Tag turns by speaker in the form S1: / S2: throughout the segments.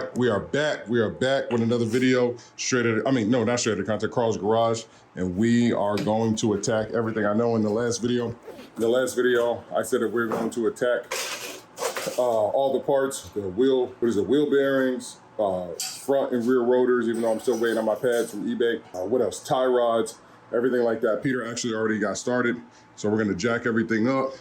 S1: right, we are back. We are back with another video. Not straight out of content, Carl's Garage. And we are going to attack everything. I know in the last video, I said that we're going to attack all the parts, the wheel bearings, front and rear rotors, even though I'm still waiting on my pads from eBay. What else? Tie rods, everything like that. Peter actually already got started. So we're gonna jack everything up.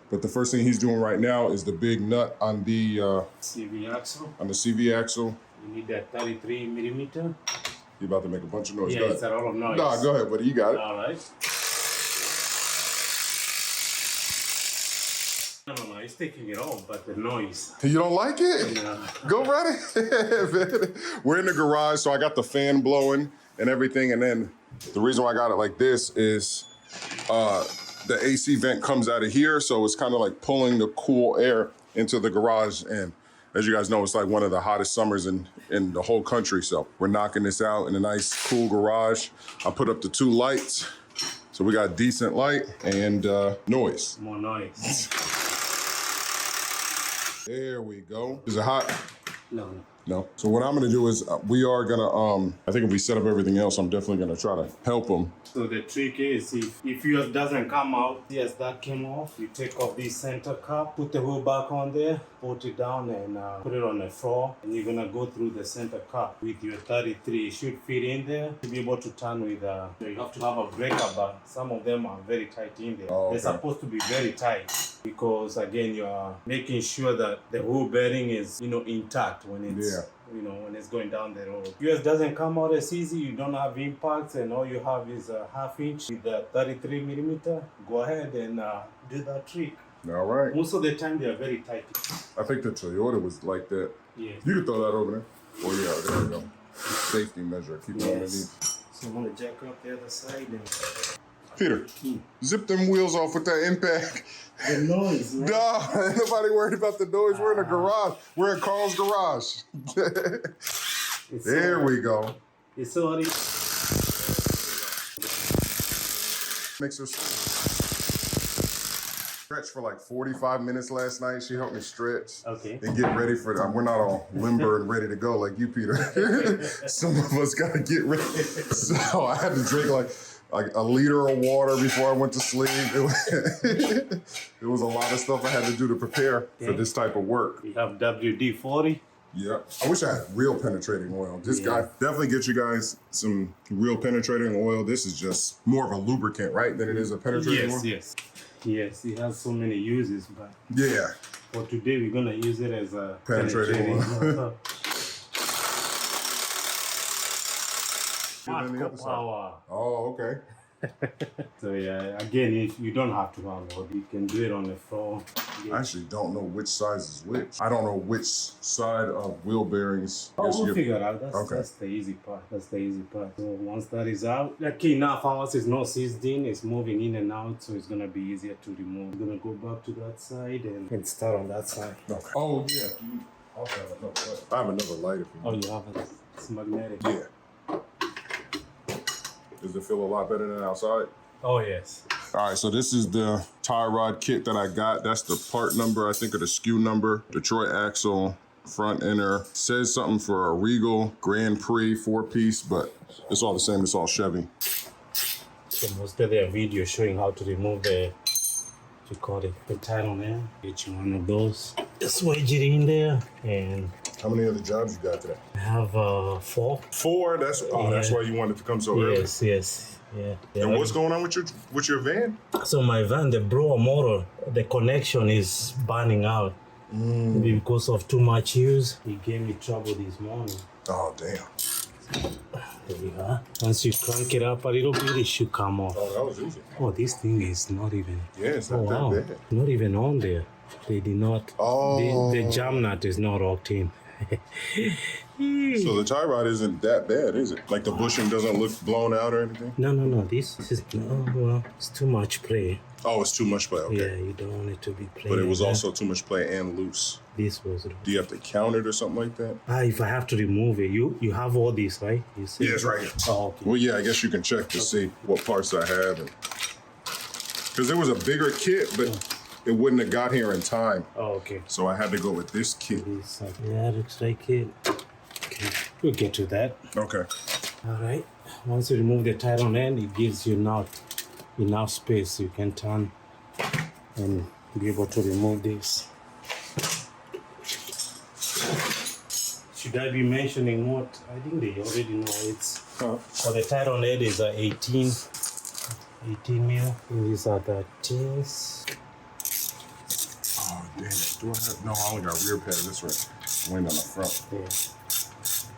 S1: But the first thing he's doing right now is the big nut on the
S2: CV axle.
S1: On the CV axle.
S2: You need that 33 millimeter.
S1: You're about to make a bunch of noise.
S2: Yeah, it's a lot of noise.
S1: Nah, go ahead, buddy. You got it.
S2: All right. No, it's taking it off, but the noise.
S1: You don't like it?
S2: No.
S1: Go right ahead. We're in the garage, so I got the fan blowing and everything. And then the reason why I got it like this is the AC vent comes out of here, so it's kind of like pulling the cool air into the garage. And as you guys know, it's like one of the hottest summers in the whole country. So we're knocking this out in a nice, cool garage. I put up the 2 lights, so we got decent light and noise.
S2: More noise.
S1: There we go. Is it hot?
S2: No.
S1: No. So what I'm gonna do is we are gonna, I think if we set up everything else, I'm definitely gonna try to help him.
S2: So the trick is if yours doesn't come out, yes, that came off, you take off this center cap, put the wheel back on there, put it down and put it on the floor, and you're gonna go through the center cap with your 33. It should fit in there to be able to turn with, you have to have a breaker, but some of them are very tight in there.
S1: Oh, okay.
S2: They're supposed to be very tight because again, you are making sure that the wheel bearing is, intact when it's, when it's going down the road. Yours doesn't come out as easy, you don't have impacts, and all you have is a 1/2 inch with the 33 millimeter. Go ahead and do that trick.
S1: All right.
S2: Most of the time, they are very tight.
S1: I think the Toyota was like that.
S2: Yes.
S1: You can throw that over there. Oh yeah, there we go. Safety measure, keep it underneath.
S2: So I'm gonna jack up the other side and...
S1: Peter, zip them wheels off with that impact.
S2: The noise, man.
S1: Nah, ain't nobody worried about the noise. We're in a garage. We're in Carl's garage. There we go.
S2: It's already...
S1: Makes us stretch for like 45 minutes last night. She helped me stretch.
S2: Okay.
S1: And get ready for we're not all limber and ready to go like you, Peter. Some of us gotta get ready. So I had to drink like a liter of water before I went to sleep. It was a lot of stuff I had to do to prepare for this type of work.
S2: We have WD-40.
S1: Yeah. I wish I had real penetrating oil. This guy definitely gets you guys some real penetrating oil. This is just more of a lubricant, right, than it is a penetrating oil?
S2: Yes, it has so many uses, but
S1: yeah.
S2: For today, we're gonna use it as a
S1: penetrating oil.
S2: Power.
S1: Oh, okay.
S2: So yeah, again, if you don't have to have it, you can do it on the floor.
S1: I actually don't know which size is which. I don't know which side of wheel bearings.
S2: We'll figure it out. That's the easy part. So once that is out, okay, now ours is not seized in, it's moving in and out, so it's gonna be easier to remove. I'm gonna go back to that side and start on that side.
S1: Okay. Oh yeah. Okay, I have another light if you
S2: want. Oh, you have it. It's magnetic.
S1: Yeah. Does it feel a lot better than outside?
S2: Oh, yes.
S1: All right, so this is the tie rod kit that I got. That's the part number, I think, or the SKU number. Detroit axle, front inner. Says something for a Regal Grand Prix 4-piece, but it's all the same. It's all Chevy.
S2: So most of their video showing how to remove the, the tie on there. Each one of those. Just wedge it in there and...
S1: How many other jobs you got today?
S2: I have 4.
S1: 4? That's why you wanted to come so early.
S2: Yes. Yeah.
S1: And what's going on with your van?
S2: So my van, the blower motor, the connection is burning out because of too much use. It gave me trouble this morning.
S1: Oh damn.
S2: There we are. Once you crank it up a little bit, it should come off.
S1: Oh, that was easy.
S2: Oh, this thing is not even.
S1: Yeah, it's not that bad.
S2: Not even on there. They did not.
S1: Oh.
S2: The jam nut is not locked in.
S1: So the tie rod isn't that bad, is it? Like the bushing doesn't look blown out or anything?
S2: No. This is it's too much play.
S1: Oh, it's too much play. Okay.
S2: Yeah, you don't want it to be playing.
S1: But it was also too much play and loose.
S2: This was.
S1: Do you have to count it or something like that?
S2: If I have to remove it, you have all these, right? You see?
S1: Yeah, it's right here.
S2: Oh, okay.
S1: Well, yeah, I guess you can check to see what parts I have, because there was a bigger kit, but it wouldn't have got here in time.
S2: Oh, okay.
S1: So I had to go with this kit.
S2: Yeah, looks like it. Okay, we'll get to that.
S1: Okay.
S2: All right. Once you remove the tire end, it gives you now enough space you can turn and be able to remove this. Should I be mentioning what? I think they already know it's. For the tire on head is 18 mil. And these are 13s.
S1: Oh, damn it. Do I have? No, I only got rear pad. That's right. Wing on the front.
S2: Yeah.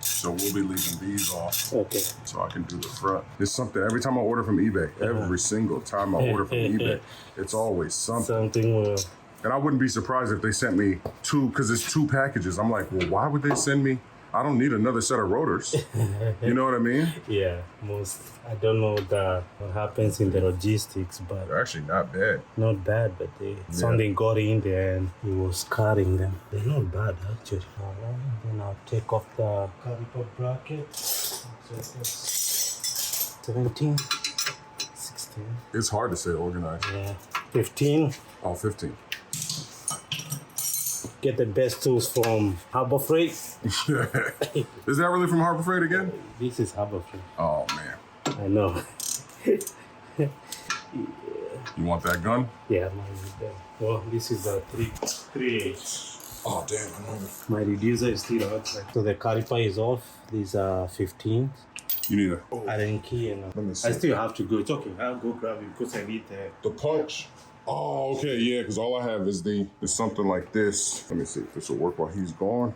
S1: So we'll be leaving these off.
S2: Okay.
S1: So I can do the front. It's something every time I order from eBay. Every single time I order from eBay, it's always something.
S2: Something will.
S1: And I wouldn't be surprised if they sent me two, because it's 2 packages. I'm like, well, why would they send me? I don't need another set of rotors. You know what I mean?
S2: Yeah, I don't know what happens in the logistics, but
S1: They're actually not bad.
S2: not bad, but something got in there and it was cutting them. They're not bad actually. All right, then I'll take off the caliper bracket. 17, 16.
S1: It's hard to say organized.
S2: Yeah, 15.
S1: Oh, 15.
S2: Get the best tools from Harbor Freight.
S1: Is that really from Harbor Freight again?
S2: This is Harbor Freight.
S1: Oh, man.
S2: I know.
S1: You want that gun?
S2: Yeah, mine is there. Well, this is a 3/8.
S1: Oh, damn. I know.
S2: My reducer is still outside. So the caliper is off. These are 15.
S1: You need a...
S2: Allen key and
S1: Let me see.
S2: I still have to go. It's okay. I'll go grab it because I need
S1: The punch. Oh, okay, yeah, because all I have is something like this. Let me see if this will work while he's gone.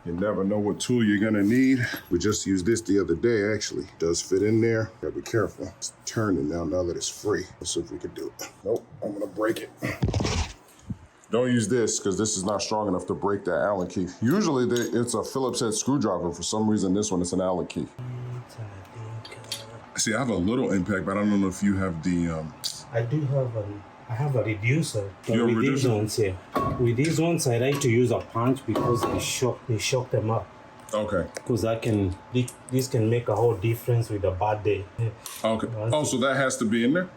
S1: You never know what tool you're gonna need. We just used this the other day, actually. It does fit in there. Gotta be careful. It's turning now that it's free. Let's see if we can do it. Nope, I'm gonna break it. Don't use this, because this is not strong enough to break that Allen key. Usually it's a Phillips head screwdriver. For some reason, this one is an Allen key. See, I have a little impact, but I don't know if you have the...
S2: I do have I have a reducer. But
S1: You have a
S2: with these
S1: reducer?
S2: ones here. With these ones, I like to use a punch because they shock them up.
S1: Okay.
S2: Because this can make a whole difference with a bad day.
S1: Okay. Oh, so that has to be in there?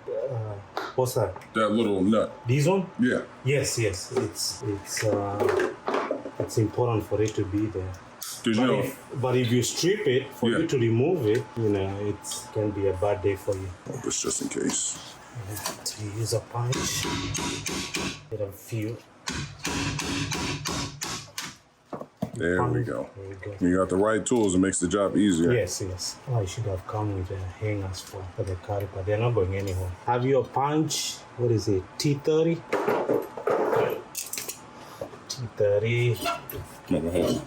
S2: What's that?
S1: That little nut.
S2: This one?
S1: Yeah.
S2: Yes. It's important for it to be there. But if you strip it, for you to remove it, it can be a bad day for you.
S1: Oh, this just in case.
S2: To use a punch, get a few.
S1: There we go.
S2: There we go.
S1: You got the right tools, it makes the job easier.
S2: Yes. Oh, I should have come with hangers for the caliper. They're not going anywhere. Have your punch, what is it, T30? T30.
S1: Go ahead.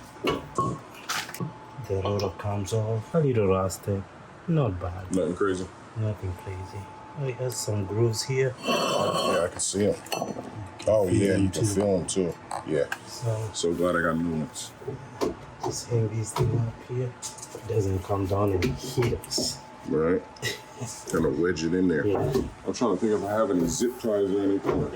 S2: The rotor comes off. A little rusted. Not bad.
S1: Nothing crazy.
S2: Nothing crazy. Oh, it has some grooves here.
S1: Yeah, I can see them. Oh, yeah, you can feel them too. Yeah. So glad I got new ones.
S2: Just hang this thing up here. It doesn't come down and hit us.
S1: Right. Kind of wedge it in there.
S2: Yeah.
S1: I'm trying to think if I have any zip ties or anything.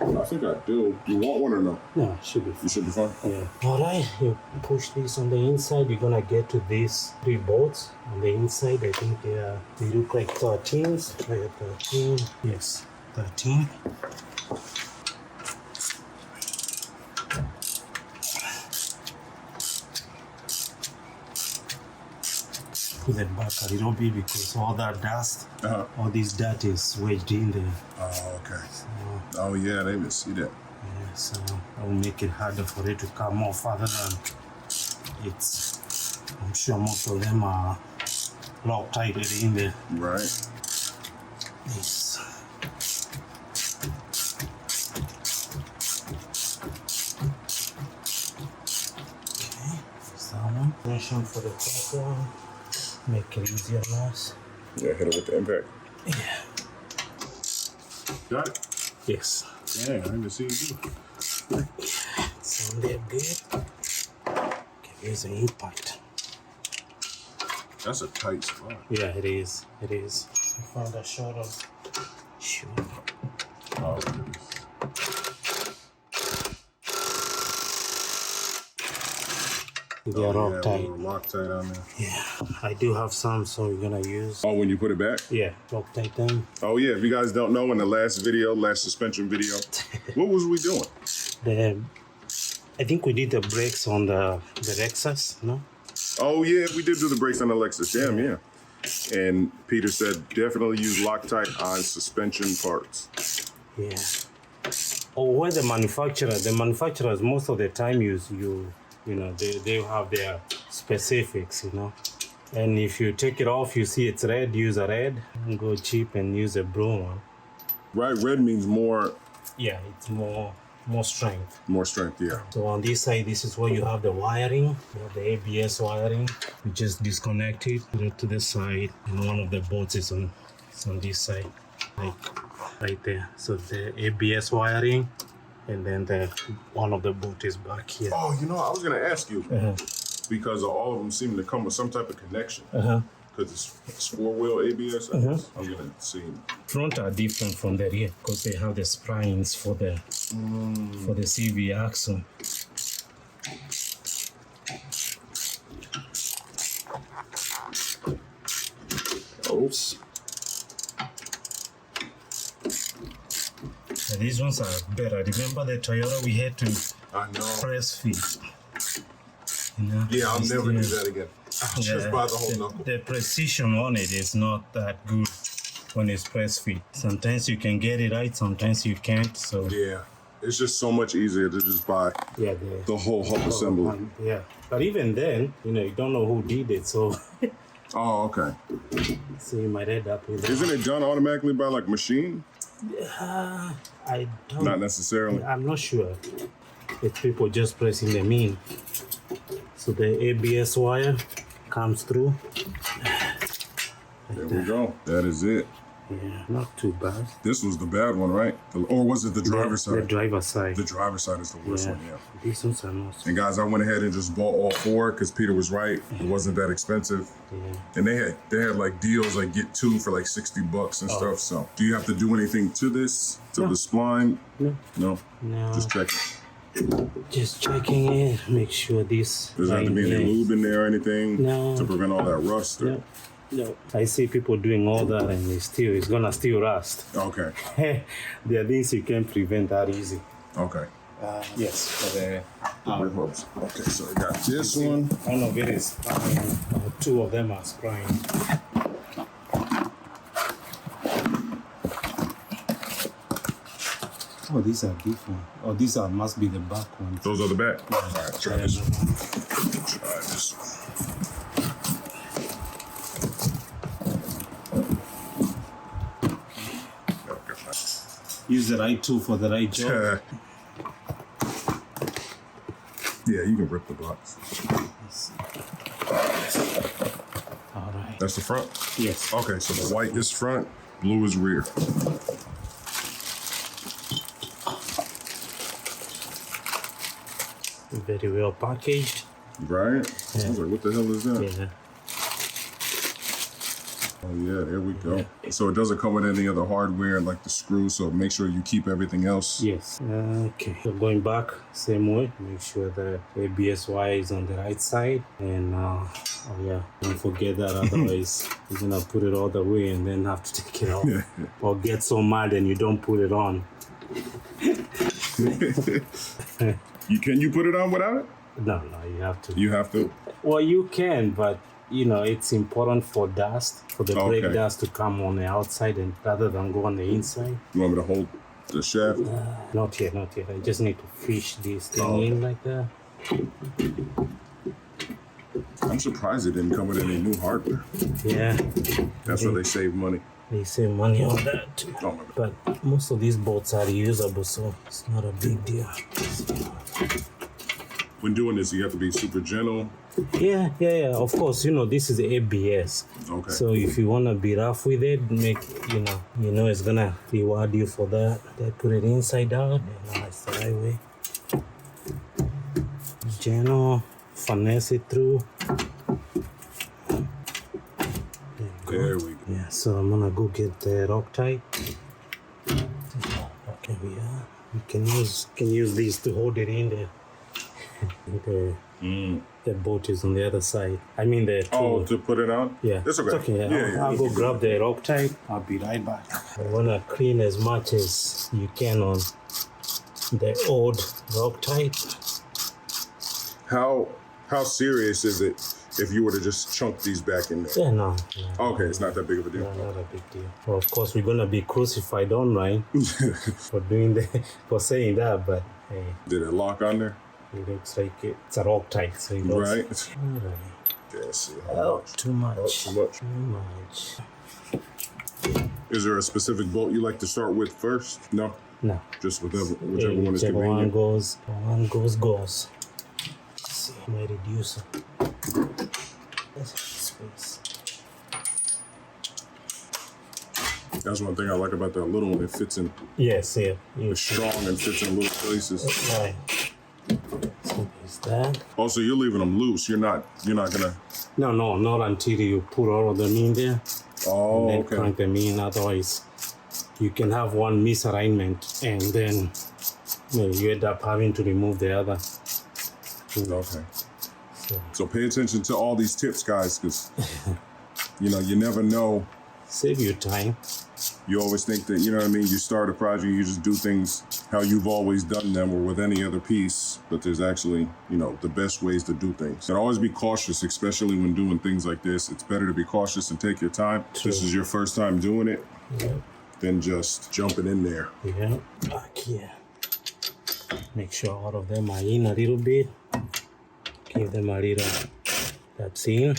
S1: I think I do. You want one or no?
S2: No, it should be fine.
S1: You should be fine.
S2: Yeah. All right, you push this on the inside. You're gonna get to these 3 bolts on the inside. I think they look like 13s. Try a 13. Yes, 13. Put that back a little bit because all that dust, all this dirt is wedged in there.
S1: Oh, okay. Oh, yeah, they didn't see that.
S2: Yeah, so that will make it harder for it to come off other than it's, I'm sure most of them are Loctite in there.
S1: Right.
S2: Yes. Okay, that's that one. Tension for the top one. Make it easier on us.
S1: Yeah, hit it with the impact.
S2: Yeah.
S1: Got it.
S2: Yes.
S1: Yeah, I didn't see you.
S2: Sound there good. Okay, here's the impact.
S1: That's a tight spot.
S2: Yeah, it is. It is. I found a short of. Sure.
S1: Oh, goodness.
S2: They are all tight.
S1: Loctite on there.
S2: Yeah, I do have some, so we're gonna use.
S1: Oh, when you put it back?
S2: Yeah, Loctite them.
S1: Oh, yeah. If you guys don't know, in the last suspension video, what was we doing?
S2: I think we did the brakes on the Lexus, no?
S1: Oh yeah, we did do the brakes on the Lexus. Damn, yeah. And Peter said definitely use Loctite on suspension parts.
S2: Yeah. Or where the manufacturers most of the time you know they have their specifics, you know. And if you take it off, you see it's red, use a red. Go cheap and use a blue one.
S1: Right, red means more.
S2: Yeah, it's more strength.
S1: More strength, yeah.
S2: So on this side, this is where you have the wiring, you have the ABS wiring. You just disconnect it, put it to the side, and one of the bolts is on this side, like right there. So the ABS wiring, and then one of the bolt is back here.
S1: Oh, you know, I was gonna ask you because all of them seem to come with some type of connection. Because it's four-wheel ABS. I'm gonna see.
S2: Front are different from the rear because they have the springs for the CV axle.
S1: Oops.
S2: And these ones are better. Remember the Toyota we had to press fit. You know?
S1: Yeah, I'll never do that again. Just buy the whole knuckle.
S2: The precision on it is not that good when it's press fit. Sometimes you can get it right, sometimes you can't. So
S1: yeah, it's just so much easier to just buy the whole hull assembly.
S2: Yeah, but even then, you know, you don't know who did it, so.
S1: Oh, okay.
S2: So you might end up with that.
S1: Isn't it done automatically by like machine?
S2: I don't.
S1: Not necessarily.
S2: I'm not sure. It's people just pressing them in. So the ABS wire comes through.
S1: There we go. That is it.
S2: Yeah, not too bad.
S1: This was the bad one, right? Or was it the driver's side?
S2: The driver's side.
S1: The driver's side is the worst one, yeah.
S2: These ones are not.
S1: And guys, I went ahead and just bought all four because Peter was right. It wasn't that expensive.
S2: Yeah.
S1: And they had like deals like get two for like $60 and stuff. So do you have to do anything to this? To the spline?
S2: No.
S1: No?
S2: No.
S1: Just check it.
S2: Just checking it. Make sure this.
S1: Does there have to be any lube in there or anything?
S2: No.
S1: To prevent all that rust? Or?
S2: No. No. I see people doing all that and it's gonna still rust.
S1: Okay.
S2: There are things you can prevent that easy.
S1: Okay.
S2: Yes, for the
S1: hooks. Okay, so I got this one.
S2: One of it is two of them are scrying. Oh, these are different. Oh, these must be the back ones.
S1: Those are the back?
S2: Yeah.
S1: All right, try this one. Try this one.
S2: Use the right tool for the right job.
S1: Yeah, you can rip the box.
S2: All right.
S1: That's the front?
S2: Yes.
S1: Okay, so the white is front, blue is rear.
S2: Very well packaged.
S1: Right? I was like, what the hell is that?
S2: Yeah.
S1: Oh yeah, there we go. So it doesn't come with any other hardware like the screw, so make sure you keep everything else.
S2: Yes. Okay. So going back, same way. Make sure the ABS wire is on the right side. And oh yeah, don't forget that, otherwise you're gonna put it all the way and then have to take it off. Or get so mad and you don't put it on.
S1: Can you put it on without it?
S2: No, you have to.
S1: You have to?
S2: Well, you can, but you know, it's important for dust, for the brake dust to come on the outside and rather than go on the inside.
S1: You want me to hold the shaft?
S2: Not yet. I just need to fish this thing in like that.
S1: I'm surprised it didn't come with any new hardware.
S2: Yeah.
S1: That's where they save money.
S2: They save money on that too.
S1: Oh,
S2: but most of these bolts are reusable, so it's not a big deal.
S1: When doing this, you have to be super gentle.
S2: Yeah. Of course, you know, this is ABS.
S1: Okay.
S2: So if you want to be rough with it, you know it's going to reward you for that. They put it inside out, and that's the right way. Gentle, finesse it through.
S1: There we go.
S2: Yeah, so I'm going to go get the Loctite. Okay, we are. You can use these to hold it in there. The bolt is on the other side. I mean the tool.
S1: Oh, to put it on?
S2: Yeah.
S1: It's okay.
S2: It's okay. I'll go grab the Loctite. I'll be right back. I want to clean as much as you can on the old Loctite.
S1: How serious is it if you were to just chunk these back in there?
S2: Yeah, no.
S1: Okay, it's not that big of a deal.
S2: No, not a big deal. Well, of course, we're gonna be crucified online for for saying that, but hey.
S1: Did it lock on there?
S2: It looks like it's a rock tight, so it looks
S1: Right.
S2: Alright.
S1: Okay, let's see.
S2: Too much.
S1: Oh, too much.
S2: Too much.
S1: Is there a specific bolt you like to start with first? No?
S2: No.
S1: Just whichever one is
S2: Whichever
S1: convenient.
S2: one goes. Let's see, my reducer. Space.
S1: That's one thing I like about that little one. It fits in.
S2: Yes, yeah.
S1: It's strong and fits in little places.
S2: Right. So there's that.
S1: Also, you're leaving them loose. You're not gonna.
S2: No, not until you put all of them in there.
S1: Oh,
S2: And then
S1: okay.
S2: crank them in. Otherwise, you can have one misalignment, and then you end up having to remove the other.
S1: Okay. So pay attention to all these tips, guys, because you never know.
S2: Save you time.
S1: You always think that, you start a project, you just do things how you've always done them or with any other piece, but there's actually, the best ways to do things. And always be cautious, especially when doing things like this. It's better to be cautious and take your time. If this is your first time doing it, than just jumping in there.
S2: Yeah, back here. Make sure all of them are in a little bit. Give them a little, that's in.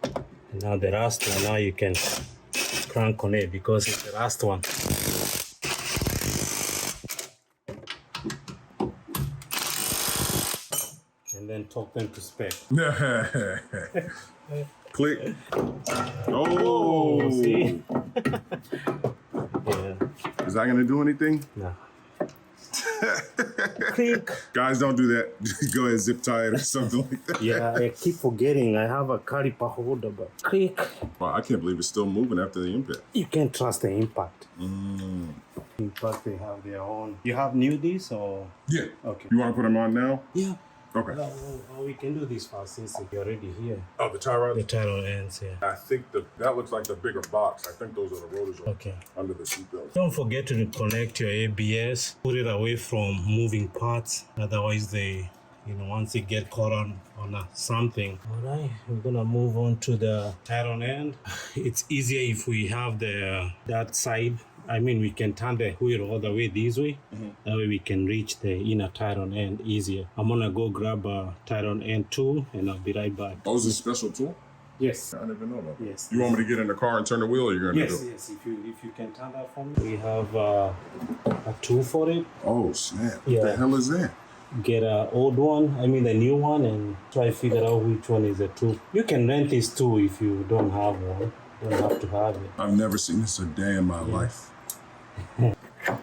S2: And now the last one, now you can crank on it because it's the last one. And then talk them to spec.
S1: Click. Oh,
S2: see? Yeah.
S1: Is that gonna do anything?
S2: No. Click.
S1: Guys, don't do that. Go ahead, zip tie it or something like that.
S2: Yeah, I keep forgetting I have a caliper holder, but click.
S1: Wow, I can't believe it's still moving after the impact.
S2: You can't trust the impact. Impact, they have their own. You have new these or?
S1: Yeah.
S2: Okay.
S1: You want to put them on now?
S2: Yeah.
S1: Okay.
S2: We can do this fast since you're already here.
S1: Oh, the tie rods?
S2: The title ends here.
S1: I think that looks like the bigger box. I think those are the rotors under the seatbelt.
S2: Don't forget to connect your ABS. Put it away from moving parts. Otherwise, once you get caught on something. All right, we're gonna move on to the title end. It's easier if we have that side. I mean, we can turn the wheel all the way this way. That way we can reach the inner tire end easier. I'm gonna go grab a tire end tool and I'll be right back.
S1: Oh, is this a special tool?
S2: Yes.
S1: I didn't even know that.
S2: Yes.
S1: You want me to get in the car and turn the wheel, or you're gonna do it?
S2: Yes. If you can turn that for me. We have a tool for it.
S1: Oh, snap.
S2: Yeah.
S1: What the hell is that?
S2: Get an old one, the new one, and try to figure out which one is the tool. You can rent this tool if you don't have one. You don't have to have it.
S1: I've never seen this a day in my life.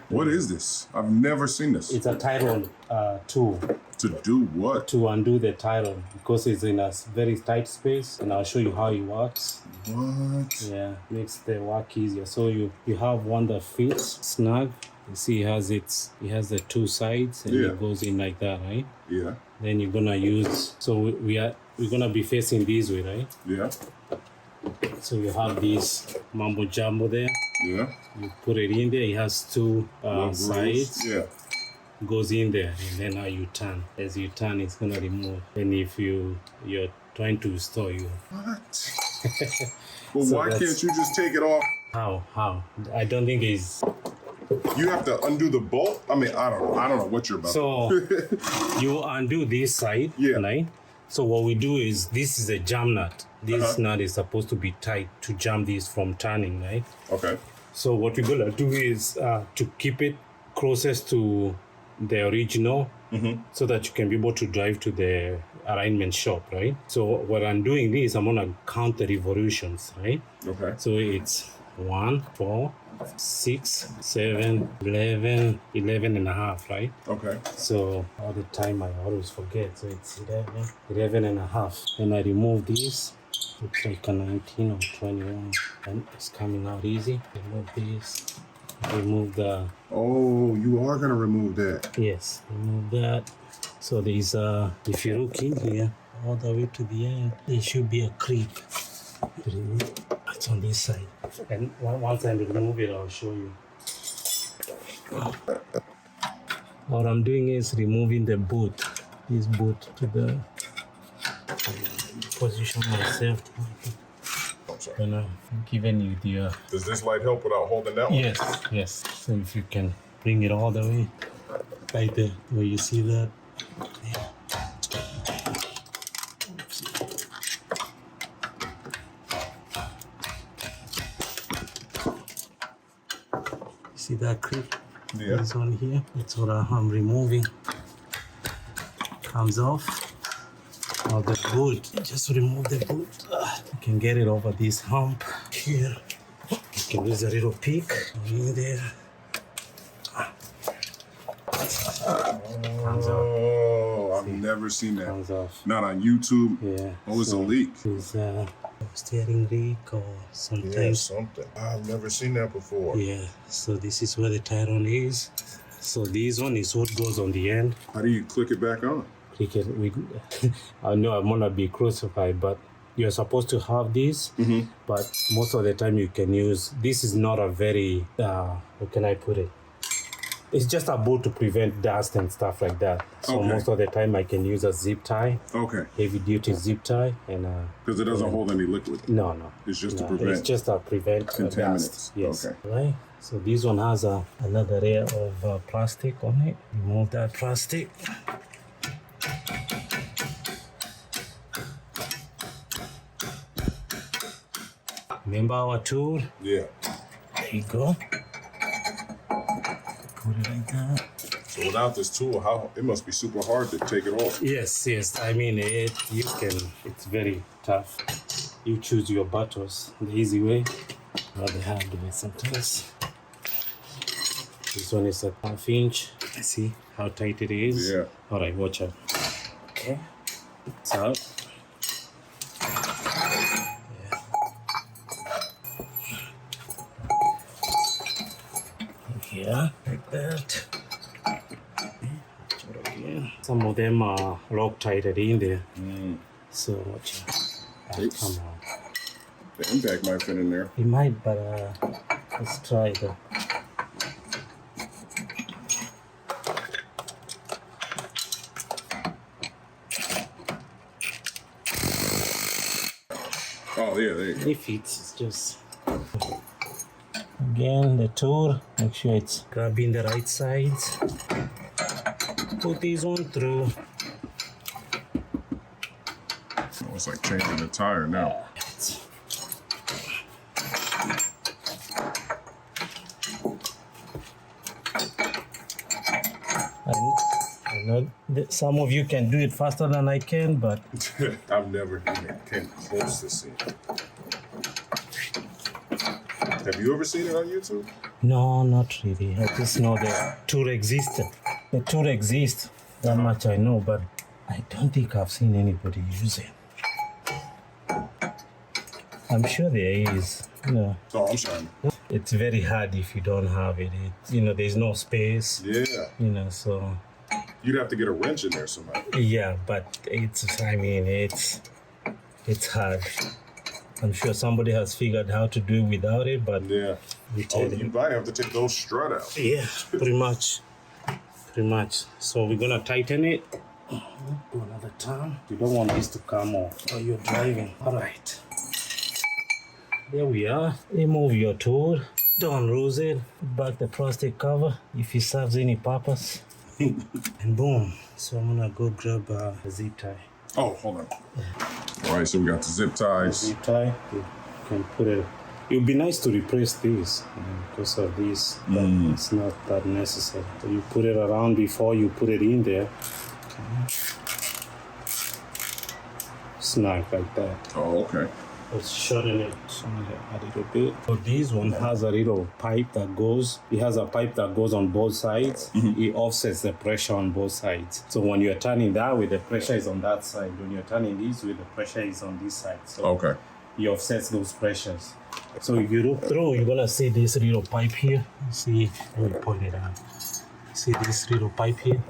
S1: What is this? I've never seen this.
S2: It's a title tool
S1: To do what?
S2: to undo the title because it's in a very tight space, and I'll show you how it works.
S1: What?
S2: Yeah, makes the work easier. So you have one that fits snug. You see, it has the two sides, and it goes in like that, right?
S1: Yeah.
S2: Then you're gonna use. So we're gonna be facing this way, right?
S1: Yeah.
S2: So you have this mumbo jumbo there.
S1: Yeah.
S2: You put it in there. It has two sides.
S1: Yeah.
S2: Goes in there, and then how you turn. As you turn, it's gonna remove. And if you're trying to store you.
S1: What? Well,
S2: So
S1: why can't you just take it off?
S2: How? I don't think it's.
S1: You have to undo the bolt? I mean, I don't know what you're about.
S2: So you undo this side, right? So what we do is, this is a jam nut. This nut is supposed to be tight to jam this from turning, right?
S1: Okay.
S2: So what we're gonna do is to keep it closest to the original, so that you can be able to drive to the alignment shop, right? So what I'm doing this, I'm gonna count the revolutions, right?
S1: Okay.
S2: So it's 1, 4, 6, 7, 11 and a half, right?
S1: Okay.
S2: So all the time I always forget. So it's 11 and a half. Then I remove this. Looks like a 19 or 21. And it's coming out easy. Remove this. Remove the...
S1: Oh, you are going to remove that.
S2: Yes, remove that. So there's if you look in here, all the way to the end, there should be a creep. It's on this side. And once I remove it, I'll show you. What I'm doing is removing the boot. This boot to the... position myself.
S1: I'm sorry.
S2: And I'm giving you the.
S1: Does this light help without holding that one?
S2: Yes. So if you can bring it all the way, right there, where you see that. Yeah. See that clip?
S1: Yeah.
S2: This one here. That's what I'm removing. Comes off. Now the boot. Just remove the boot. You can get it over this hump here. You can use a little pick in there. Comes off.
S1: Oh, I've never seen that.
S2: Comes off.
S1: Not on YouTube.
S2: Yeah.
S1: Oh, it's a leak.
S2: It's steering leak or sometimes.
S1: Yeah, something. I've never seen that before.
S2: Yeah. So this is where the tyrant is. So this one is what goes on the end.
S1: How do you click it back on?
S2: Click it. I know I'm gonna be crucified, but you're supposed to have this. But most of the time you can use. This is not a very. How can I put it? It's just a boot to prevent dust and stuff like that. So
S1: Okay.
S2: most of the time I can use a zip tie,
S1: Okay.
S2: heavy duty zip tie, and
S1: Because it doesn't hold any liquid.
S2: no.
S1: It's just to
S2: No,
S1: prevent.
S2: it's just a prevent
S1: contaminants.
S2: dust. Yes.
S1: Okay.
S2: Right. So this one has another layer of plastic on it. Remove that plastic. Remember our tool?
S1: Yeah.
S2: There you go. Put it like that.
S1: So without this tool, how it must be super hard to take it off.
S2: Yes. I mean, it's very tough. You choose your battles the easy way or the hard way sometimes. This one is a half inch. See how tight it is?
S1: Yeah.
S2: All right, watch out. Okay. It's out. Yeah, like that. Some of them are Loctited in there. So watch out. Come on.
S1: The impact might fit in there.
S2: It might, but let's try the.
S1: Oh yeah, there you go.
S2: It fits. It's just. Again, the tool. Make sure it's grabbing the right sides. Put this one through.
S1: Oh, it's like changing the tire now.
S2: I know that some of you can do it faster than I can, but
S1: I've never even came close to seeing it. Have you ever seen it on YouTube?
S2: no, not really. I just know the tool existed. The tool exists. That much I know, but I don't think I've seen anybody use it. I'm sure there is.
S1: Oh, I'm sorry.
S2: It's very hard if you don't have it. There's no space.
S1: Yeah.
S2: So
S1: You'd have to get a wrench in there somehow.
S2: yeah, but it's hard. I'm sure somebody has figured how to do it without it, but
S1: Yeah. Oh, you might have to take those strut out.
S2: yeah, pretty much. So we're gonna tighten it. Do another turn. You don't want this to come off while you're driving. All right. There we are. Remove your tool. Don't lose it. Put back the plastic cover if it serves any purpose. And boom. So I'm gonna go grab a zip tie.
S1: Oh, hold on. All right, so we got the zip ties.
S2: Zip tie. You can put it. It would be nice to replace this because of this, but it's not that necessary. So you put it around before you put it in there. Okay. Snag like that.
S1: Oh, okay.
S2: Let's shorten it a little bit. So this one has a little pipe that goes. It has a pipe that goes on both sides. It offsets the pressure on both sides. So when you're turning that way, the pressure is on that side. When you're turning this way, the pressure is on this side. So
S1: Okay.
S2: it offsets those pressures. So if you look through, you're gonna see this little pipe here. See, let me point it out. See this little pipe here?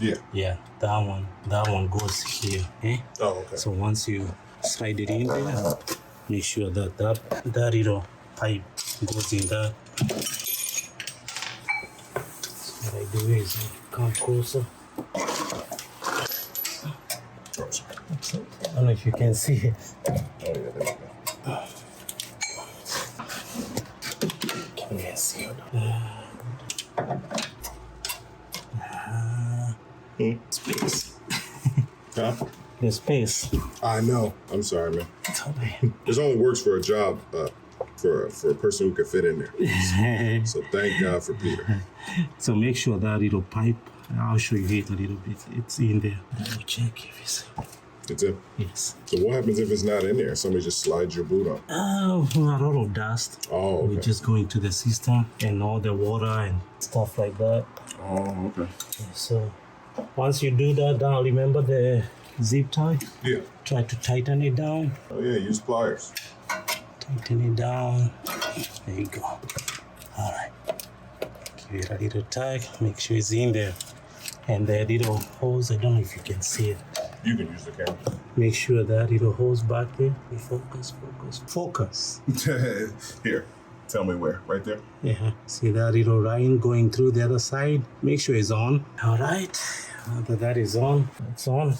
S1: Yeah.
S2: Yeah, that one goes here. Eh?
S1: Oh, okay.
S2: So once you slide it in there, make sure that little pipe goes in that. So what I do is I come closer. don't know if you can see it.
S1: Oh yeah, there you go.
S2: Can you see it? Space.
S1: Huh?
S2: The space.
S1: I know. I'm sorry, man.
S2: Tell me.
S1: This only works for a job, for a person who can fit in there. So thank God for Peter.
S2: So make sure that little pipe, I'll show you it a little bit. It's in there. We'll check if it's.
S1: It's in.
S2: Yes.
S1: So what happens if it's not in there? Somebody just slides your boot on.
S2: A lot of dust.
S1: Oh, okay.
S2: We just go into the system and all the water and stuff like that.
S1: Oh, okay.
S2: So once you do that, now remember the zip tie.
S1: Yeah.
S2: Try to tighten it down.
S1: Oh yeah, use pliers.
S2: Tighten it down. There you go. All right. Give it a little tug. Make sure it's in there. And the little hose, I don't know if you can see it.
S1: You can use the camera.
S2: Make sure that little hose back there. Focus, focus, focus.
S1: Here, tell me where. Right there?
S2: Yeah. See that little line going through the other side? Make sure it's on. All right. Now that is on, it's on.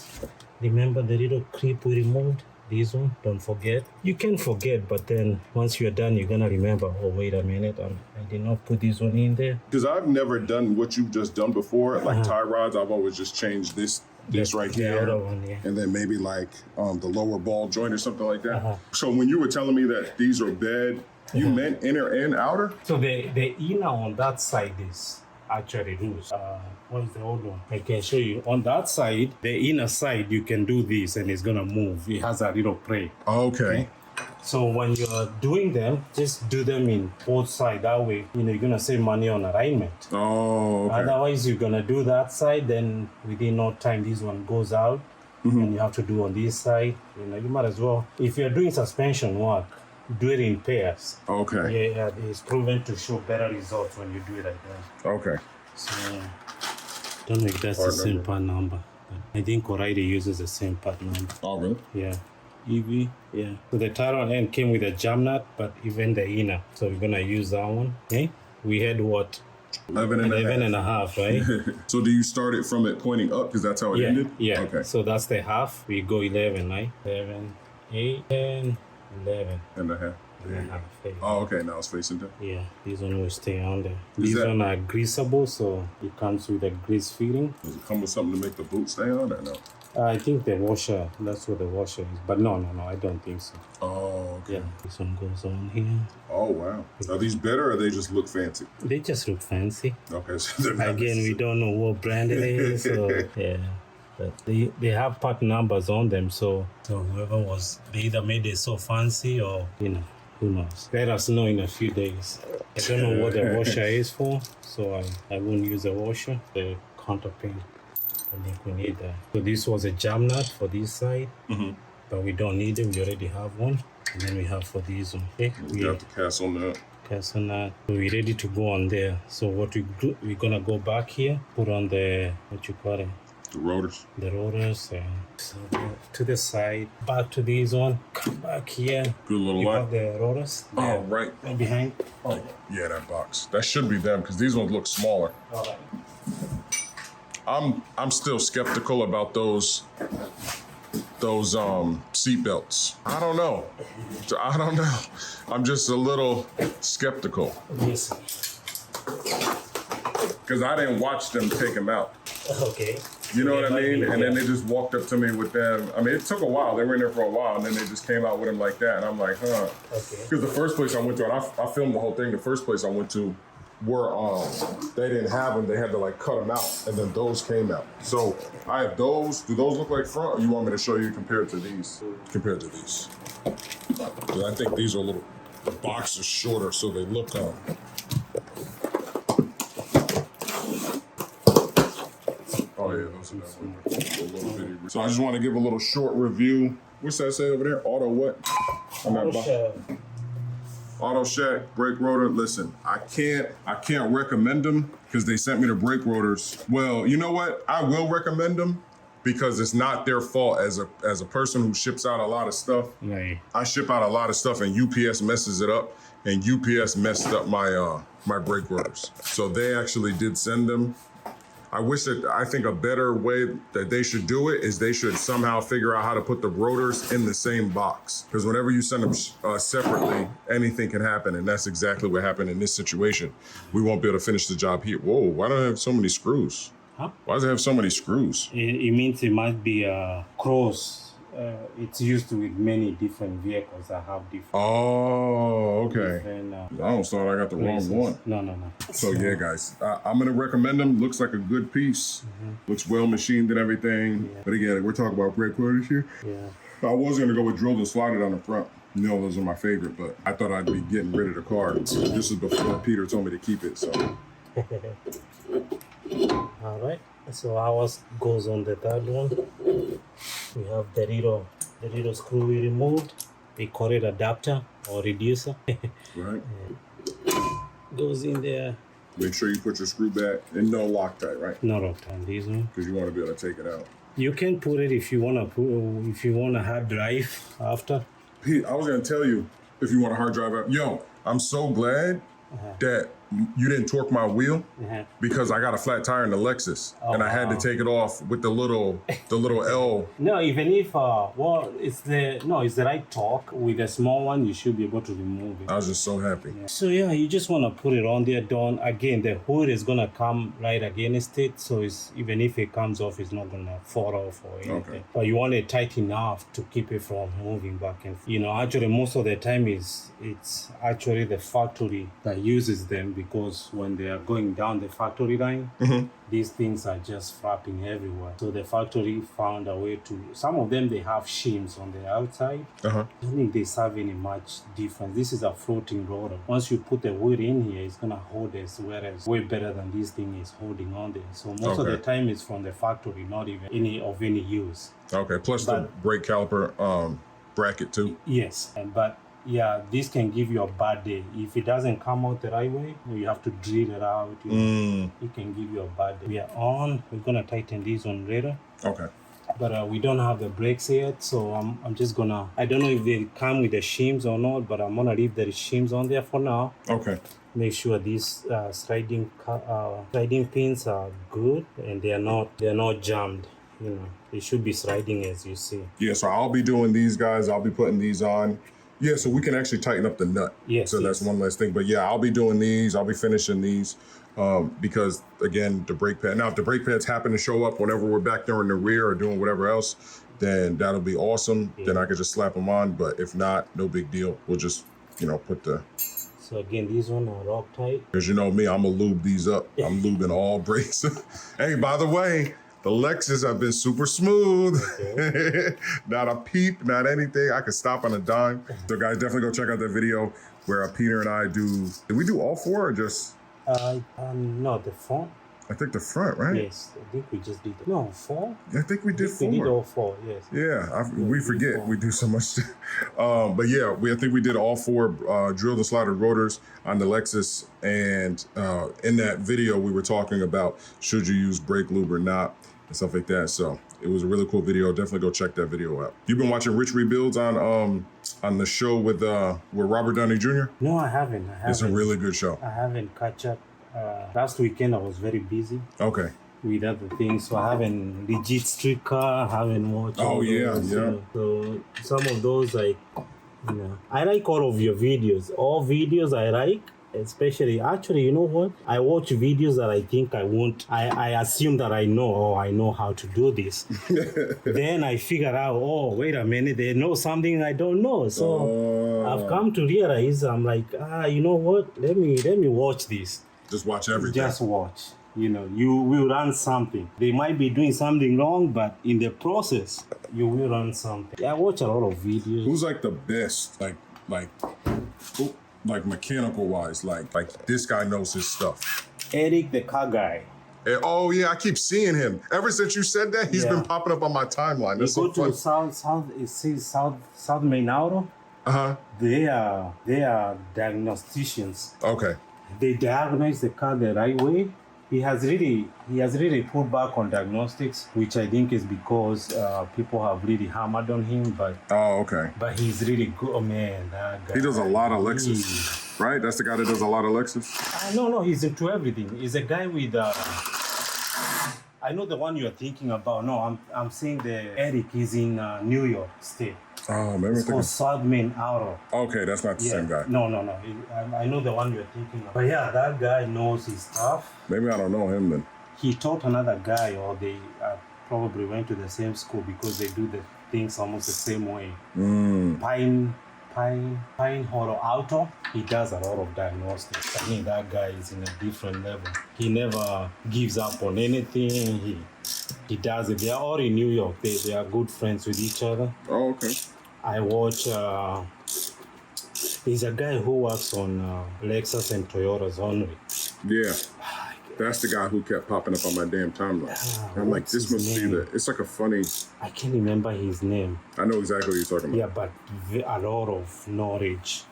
S2: Remember the little clip we removed? This one, don't forget. You can forget, but then once you're done, you're gonna remember, oh, wait a minute, I did not put this one in there.
S1: Because I've never done what you've just done before. Like tie rods, I've always just changed this right
S2: The
S1: here.
S2: other one, yeah.
S1: And then maybe like the lower ball joint or something like that. So when you were telling me that these are bed, you meant inner and outer?
S2: So the inner on that side is actually loose. What's the old one? I can show you. On that side, the inner side, you can do this and it's gonna move. It has a little plate.
S1: Okay.
S2: So when you're doing them, just do them in both sides. That way, you're gonna save money on alignment.
S1: Oh, okay.
S2: Otherwise, you're gonna do that side, then within no time, this one goes out, and you have to do on this side. You might as well. If you're doing suspension work, do it in pairs.
S1: Okay.
S2: Yeah, it's proven to show better results when you do it like that.
S1: Okay.
S2: So, don't know if that's the same part number. But I think O'Reilly uses the same part number.
S1: Oh, really?
S2: Yeah. EV, yeah. So the title end came with a jam nut, but even the inner. So we're gonna use that one. Okay. We had what?
S1: 11
S2: and a half, right?
S1: So do you start it from it pointing up because that's how it ended?
S2: Yeah.
S1: Okay.
S2: So that's the half. We go 11, right? 11, 8, 10, 11.
S1: And a half.
S2: And a half. Yeah.
S1: Oh, okay. Now it's facing down.
S2: Yeah, these one will stay on there.
S1: Is
S2: These
S1: that-
S2: one are greasable, so it comes with a grease feeding.
S1: Does it come with something to make the boot stay on or no?
S2: I think the washer, that's what the washer is. But no, I don't think so.
S1: Oh, okay.
S2: Yeah, this one goes on here.
S1: Oh, wow. Are these better or they just look fancy?
S2: They just look fancy.
S1: Okay, so they're not
S2: Again, we don't know what brand it is, so yeah. But they have part numbers on them, so whoever was, they either made it so fancy or, who knows. Let us know in a few days. I don't know what the washer is for, so I won't use the washer, the counterpin. I think we need that. So this was a jam nut for this side, but we don't need it. We already have one. And then we have for this one. Okay,
S1: We got the castle nut.
S2: castle nut. So we're ready to go on there. So what we do, we're gonna go back here, put on the, what you call it?
S1: The rotors.
S2: The rotors, and so go to the side, back to this one, come back here.
S1: Good little
S2: You
S1: light.
S2: have the rotors
S1: Oh,
S2: there,
S1: right.
S2: and behind.
S1: Oh, yeah, that box. That should be them because these ones look smaller.
S2: All right.
S1: I'm still skeptical about those seat belts. I don't know. I'm just a little skeptical
S2: Listen.
S1: because I didn't watch them take them out.
S2: Okay.
S1: You know what I mean? And then
S2: Yeah.
S1: they just walked up to me with them. I mean, it took a while. They were in there for a while, and then they just came out with them like that. And I'm like, huh.
S2: Okay.
S1: Because the first place I went to, and I filmed the whole thing. The first place I went to were they didn't have them. They had to like cut them out, and then those came out. So I have those. Do those look like front, or you want me to show you compared to these? Compared to these, 'cause I think these are a little. The box is shorter, so they look. Oh yeah, those are that little bitty. So I just want to give a little short review. What's that say over there? Auto what? On that box? Auto Shack, brake rotor. Listen, I can't recommend them because they sent me the brake rotors. Well, you know what? I will recommend them because it's not their fault as a person who ships out a lot of stuff.
S2: Right.
S1: I ship out a lot of stuff and UPS messes it up, and UPS messed up my my brake rotors. So they actually did send them. I think a better way that they should do it is they should somehow figure out how to put the rotors in the same box. Because whenever you send them separately, anything can happen. And that's exactly what happened in this situation. We won't be able to finish the job here. Whoa, why do I have so many screws?
S2: Huh?
S1: Why does it have so many screws?
S2: It means it might be a cross. It's used with many different vehicles that have different.
S1: Oh, okay.
S2: Different,
S1: I almost thought I got the wrong one.
S2: No.
S1: So yeah, guys, I'm gonna recommend them. Looks like a good piece. Looks well machined and everything.
S2: Yeah.
S1: But again, we're talking about brake quarters here.
S2: Yeah.
S1: I was gonna go with drilled and slotted on the front. You know, those are my favorite, but I thought I'd be getting rid of the car. This is before Peter told me to keep it. So.
S2: All right. So ours goes on the third one. We have the little screw we removed. They call it adapter or reducer.
S1: Right.
S2: Goes in there.
S1: Make sure you put your screw back and no Loctite, right?
S2: No Loctite on this one.
S1: Because you want to be able to take it out.
S2: You can put it if you want a hard drive after.
S1: Pete, I was gonna tell you if you want a hard drive out. Yo, I'm so glad that you didn't torque my wheel because I got a flat tire in the Lexus and I had to take it off with the little L.
S2: No, even if it's the right torque. With the small one, you should be able to remove it.
S1: I was just so happy.
S2: Yeah. So yeah, you just want to put it on there. Don't again, the hood is gonna come right against it, so it's even if it comes off, it's not gonna fall off or anything.
S1: Okay.
S2: But you want it tight enough to keep it from moving back and forth. Actually, most of the time it's actually the factory that uses them. Because when they are going down the factory line, these things are just flapping everywhere. So the factory found a way to. Some of them they have shims on the outside. I don't think they serve any much difference. This is a floating rotor. Once you put the wood in here, it's gonna hold this, whereas way better than this thing is holding on there. So most of the time it's from the factory, not even any use.
S1: Okay. Plus the brake caliper bracket too.
S2: Yes, but. Yeah, this can give you a bad day. If it doesn't come out the right way, you have to drill it out. It can give you a bad day. We are on. We're going to tighten these on later.
S1: Okay.
S2: But we don't have the brakes yet, so I'm just going to... I don't know if they come with the shims or not, but I'm going to leave the shims on there for now.
S1: Okay.
S2: Make sure these sliding pins are good and they are not jammed. They should be sliding as you see.
S1: Yeah, so I'll be doing these guys. I'll be putting these on. Yeah, so we can actually tighten up the nut.
S2: Yes.
S1: So that's one last thing. But yeah, I'll be doing these. I'll be finishing these because, again, the brake pad. Now, if the brake pads happen to show up whenever we're back there in the rear or doing whatever else, then that'll be awesome. Yeah. Then I could just slap them on. But if not, no big deal. We'll just, put the...
S2: So again, these ones are rock tight.
S1: Because you know me, I'm going to lube these up. I'm lubing all brakes. Hey, by the way... The Lexus have been super smooth. Okay. Not a peep, not anything. I could stop on a dime. So guys, definitely go check out that video where Peter and I did we do all four or just?
S2: No, the front.
S1: I think the front, right?
S2: Yes, I think we just did. No, four?
S1: I think we did four.
S2: We did all four, yes.
S1: Yeah, we forget. We do so much. But yeah, I think we did all four drilled and slotted rotors on the Lexus. And in that video, we were talking about should you use brake lube or not and stuff like that. So it was a really cool video. Definitely go check that video out. You've been watching Rich Rebuilds on the show with Robert Downey Jr.?
S2: No, I haven't.
S1: It's a really good show.
S2: I haven't catch up. Last weekend I was very busy.
S1: Okay.
S2: With other things, so I haven't legit street car. I haven't watched.
S1: Oh yeah,
S2: those,
S1: yeah.
S2: So some of those, I like all of your videos. All videos I like. Especially, actually, you know what? I watch videos that I think I won't. I assume that I know how to do this. Then I figure out, oh, wait a minute, they know something I don't know. So I've come to realize, I'm like, you know what? Let me watch this.
S1: Just watch everything.
S2: Just watch. You will learn something. They might be doing something wrong, but in the process, you will learn something. I watch a lot of videos.
S1: Who's like the best? Like mechanical wise, like this guy knows his stuff.
S2: Eric, the car guy.
S1: Oh yeah, I keep seeing him. Ever since you said that, he's been popping up on my timeline. That's
S2: you go
S1: so
S2: to South Main Auto. They are diagnosticians.
S1: Okay.
S2: They diagnose the car the right way. He has really pulled back on diagnostics, which I think is because people have really hammered on him. But
S1: okay.
S2: But he's really good. Oh man, that guy.
S1: He does a lot of Lexus, right? That's the guy that does a lot of Lexus.
S2: No, he's into everything. He's a guy with I know the one you're thinking about. No, I'm saying the Eric is in New York State.
S1: Oh, maybe
S2: It's called Southman Auto.
S1: Okay, that's not the same guy.
S2: No. I know the one you're thinking of. But yeah, that guy knows his stuff.
S1: Maybe I don't know him then.
S2: He taught another guy, or they probably went to the same school because they do the things almost the same way. Pine Hollow Auto, he does a lot of diagnostics. I mean, that guy is in a different level. He never gives up on anything. He does it. They are all in New York. They are good friends with each other.
S1: Oh, okay.
S2: I watch, there's a guy who works on Lexus and Toyotas only.
S1: Yeah. That's the guy who kept popping up on my damn timeline. I'm like, this must be it's like a funny...
S2: I can't remember his name.
S1: I know exactly what you're talking about.
S2: Yeah, but a lot of knowledge.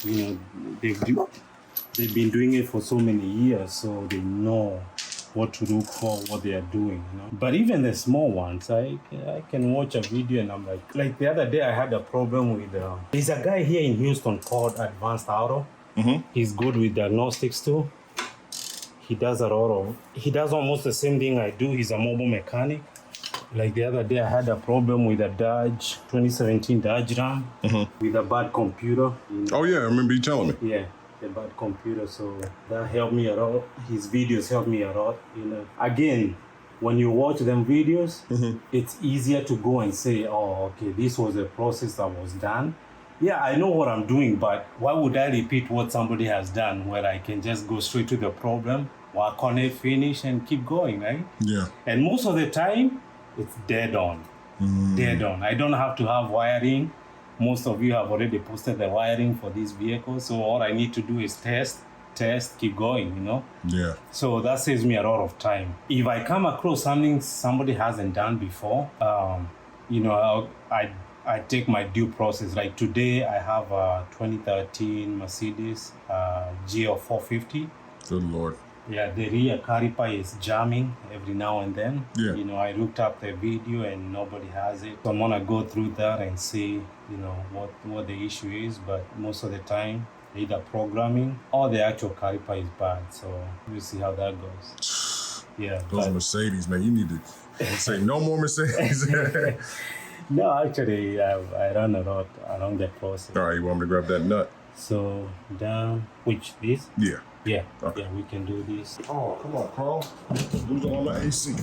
S2: You know, they've been doing it for so many years, so they know what to look for, what they are doing, you know. But even the small ones, I can watch a video and I'm like the other day I had a problem with, there's a guy here in Houston called Advanced Auto. He's good with diagnostics too. He does almost the same thing I do. He's a mobile mechanic. Like the other day I had a problem with a Dodge, 2017 Dodge Ram with a bad computer.
S1: Oh yeah, I remember you telling me.
S2: Yeah. A bad computer, so that helped me a lot. His videos helped me a lot. You know, again, when you watch them videos, it's easier to go and say, "Oh, okay, this was a process that was done." Yeah, I know what I'm doing, but why would I repeat what somebody has done where I can just go straight to the problem, work on it, finish, and keep going, right?
S1: Yeah.
S2: And most of the time, it's dead on. Dead on. I don't have to have wiring. Most of you have already posted the wiring for these vehicles, so all I need to do is test, keep going, you know?
S1: Yeah.
S2: So that saves me a lot of time. If I come across something somebody hasn't done before, you know, I take my due process. Like today, I have a 2013 Mercedes GL 450.
S1: Good Lord.
S2: Yeah, the rear caliper is jamming every now and then.
S1: Yeah.
S2: You know, I looked up the video and nobody has it. So I'm gonna go through that and see, you know, what the issue is. But most of the time, either programming or the actual caliper is bad. So we'll see how that goes. Yeah.
S1: Those Mercedes, man, you need to say no more Mercedes.
S2: No, actually, I run a lot along the process.
S1: All right, you want me to grab that nut?
S2: So down, this?
S1: Yeah.
S2: Yeah.
S1: Okay.
S2: Yeah, we can do this.
S1: Oh, come on, Carl. Losing all my AC.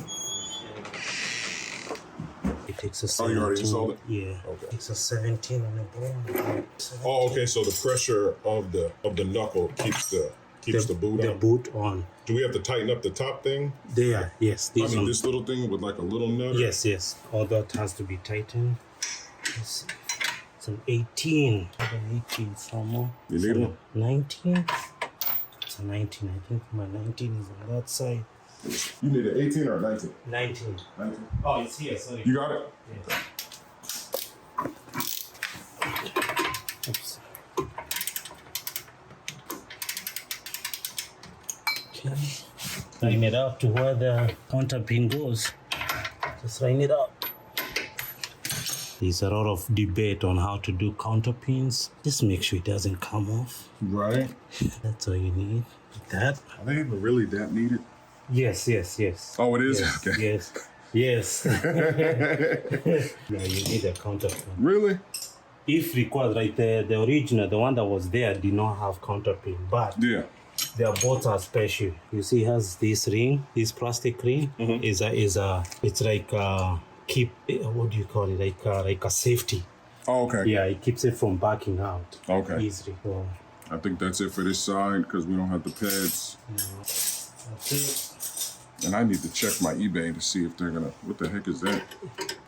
S2: It takes a 17.
S1: Oh, you already installed it?
S2: Yeah.
S1: Okay.
S2: It takes a 17 on the board.
S1: Oh, okay. So the pressure of the knuckle keeps the boot on.
S2: The boot on.
S1: Do we have to tighten up the top thing?
S2: There, yes.
S1: This little thing with like a little nut?
S2: Yes. All that has to be tightened. Let's see. It's an 18. 18 somewhere.
S1: You need one?
S2: 19. It's a 19. I think my 19 is on that side.
S1: You need an 18 or a 19?
S2: 19.
S1: 19.
S2: Oh, it's here. Sorry.
S1: You got it?
S2: Yeah. Oops. Okay. Line it up to where the counter pin goes. Just line it up. There's a lot of debate on how to do counter pins. Just make sure it doesn't come off.
S1: Right.
S2: That's all you need. Like that.
S1: Are they even really that needed?
S2: Yes.
S1: Oh, it is?
S2: Yes,
S1: Okay.
S2: yes. Yeah, you need a counter pin.
S1: Really?
S2: If required, like the original, the one that was there did not have counter pin, but
S1: Yeah.
S2: their bolts are special. You see, it has this ring, this plastic ring. It's like what do you call it? Like a safety.
S1: Oh, okay.
S2: Yeah, it keeps it from backing out.
S1: Okay.
S2: Easily. So,
S1: I think that's it for this side because we don't have the pads.
S2: that's it.
S1: And I need to check my eBay to see if they're gonna. What the heck is that?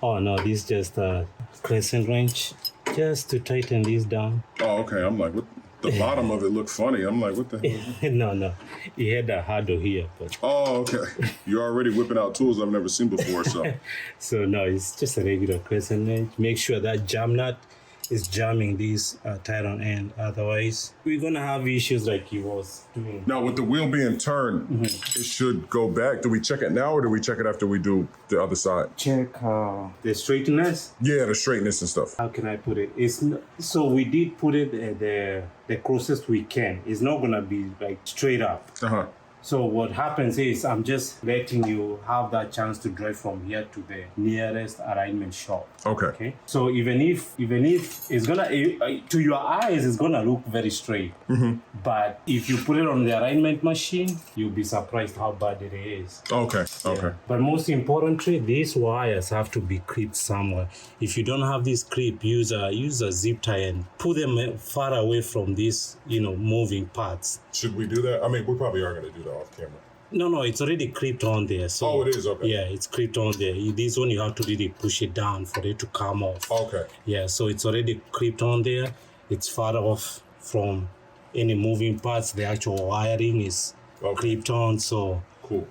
S2: Oh no, this is just a crescent wrench, just to tighten this down.
S1: Oh, okay. I'm like, what? The bottom of it looked funny. I'm like, what the hell?
S2: No, it had a handle here, but
S1: Oh, okay. You're already whipping out tools I've never seen before, so.
S2: so no, it's just a regular crescent wrench. Make sure that jam nut is jamming this tight on end. Otherwise, we're gonna have issues like he was doing.
S1: Now, with the wheel being turned, it should go back. Do we check it now or do we check it after we do the other side?
S2: Check the straightness.
S1: Yeah, the straightness and stuff.
S2: How can I put it? So we did put it at the closest we can. It's not gonna be like straight up.
S1: Uh-huh.
S2: So what happens is I'm just letting you have that chance to drive from here to the nearest alignment shop.
S1: Okay.
S2: So even if it's gonna to your eyes it's gonna look very straight, but if you put it on the alignment machine, you'll be surprised how bad it is.
S1: Okay. Okay.
S2: But most importantly, these wires have to be clipped somewhere. If you don't have this clip, use a zip tie and put them far away from these, moving parts.
S1: Should we do that? I mean, we probably are going to do that off camera.
S2: No, it's already clipped on there. So,
S1: oh, it is? Okay.
S2: Yeah, it's clipped on there. This one you have to really push it down for it to come off.
S1: Okay.
S2: Yeah, so it's already clipped on there. It's far off from any moving parts. The actual wiring is clipped on. So
S1: cool.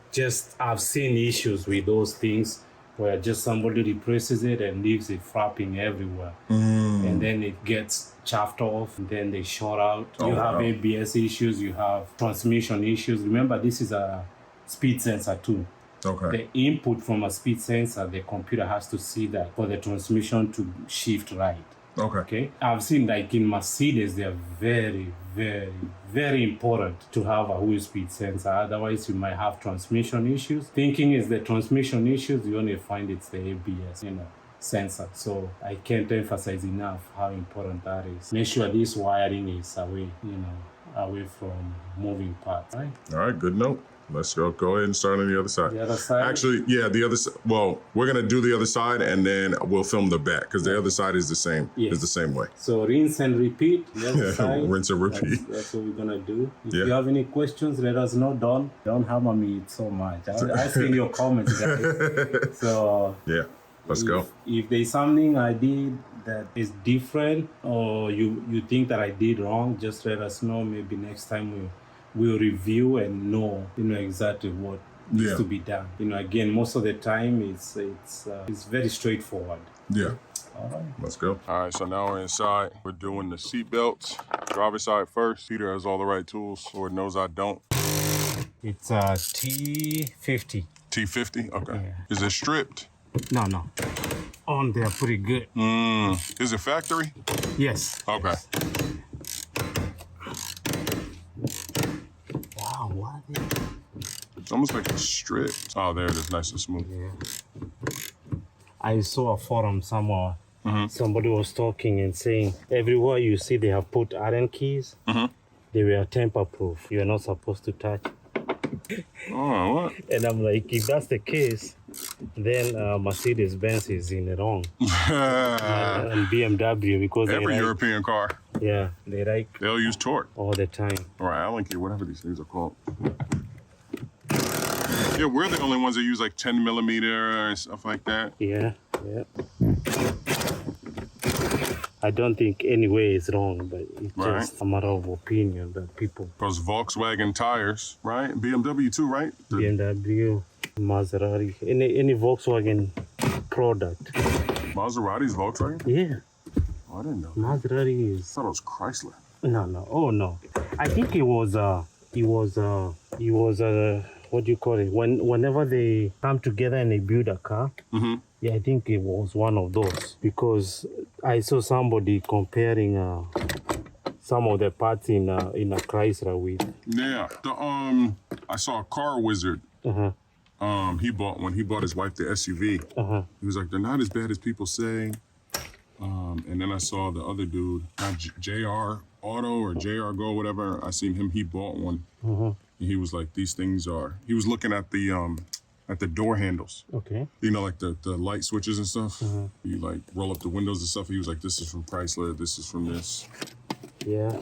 S2: I've seen issues with those things where just somebody replaces it and leaves it flapping everywhere. And then it gets chaffed off, and then they short out. You have ABS issues, you have transmission issues. Remember, this is a speed sensor too.
S1: Okay.
S2: The input from a speed sensor, the computer has to see that for the transmission to shift right. Okay. I've seen like in Mercedes, they're very, very, very important to have a wheel speed sensor. Otherwise, you might have transmission issues. Thinking is the transmission issues, you only find it's the ABS, sensor. So I can't emphasize enough how important that is. Make sure this wiring is away, away from moving parts, right?
S1: All right, good note. Let's go ahead and start on the other side.
S2: The other side?
S1: Actually, yeah, the other side. Well, we're going to do the other side and then we'll film the back because the other side is the same.
S2: Yes.
S1: It's the same way.
S2: So rinse and repeat. The other side.
S1: Rinse and repeat.
S2: That's what we're going to do. If you have any questions, let us know. Don't hammer me so much. I see your comments, guys. So
S1: yeah, let's go.
S2: If there's something I did that is different or you think that I did wrong, just let us know. Maybe next time we'll review and know exactly what needs to be done. Again, most of the time it's very straightforward.
S1: Yeah.
S2: All right.
S1: Let's go. All right, so now we're inside. We're doing the seat belts. Driver's side first. Peter has all the right tools. Lord knows I don't.
S2: It's a T50.
S1: T50? Okay.
S2: Yeah.
S1: Is it stripped?
S2: No. On there pretty good.
S1: Is it factory?
S2: Yes.
S1: Okay.
S2: Yes. Wow, what is it?
S1: It's almost like it's stripped. Oh, there it is, nice and smooth.
S2: Yeah. I saw a forum somewhere. Somebody was talking and saying everywhere you see they have put Allen keys, they were tamper-proof. You're not supposed to touch.
S1: Oh, what?
S2: And I'm like, if that's the case, then Mercedes-Benz is in the wrong. And BMW, because
S1: every European car.
S2: Yeah,
S1: they'll use torque
S2: all the time.
S1: Or Allen key, whatever these things are called. Yeah, we're the only ones that use like 10 millimeter and stuff like that.
S2: Yeah. I don't think any way is wrong, but it's just a matter of opinion that people.
S1: Because Volkswagen tires, right? BMW too, right?
S2: BMW, Maserati, any Volkswagen product.
S1: Maserati's Volkswagen?
S2: Yeah.
S1: Oh, I didn't know.
S2: Maserati
S1: I
S2: is.
S1: thought it was Chrysler.
S2: No. Oh no. I think it was what do you call it? Whenever they come together and they build a car. Yeah, I think it was one of those because I saw somebody comparing some of the parts in a Chrysler with.
S1: Yeah, I saw a Car Wizard. He bought one. He bought his wife the SUV. He was like, they're not as bad as people say. And then I saw the other dude, JR Auto or JR Go, whatever. I seen him. He bought one. And he was like, these things are. He was looking at the door handles.
S2: Okay.
S1: Like the light switches and stuff. You like roll up the windows and stuff. He was like, this is from Chrysler. This is from this.
S2: Yeah.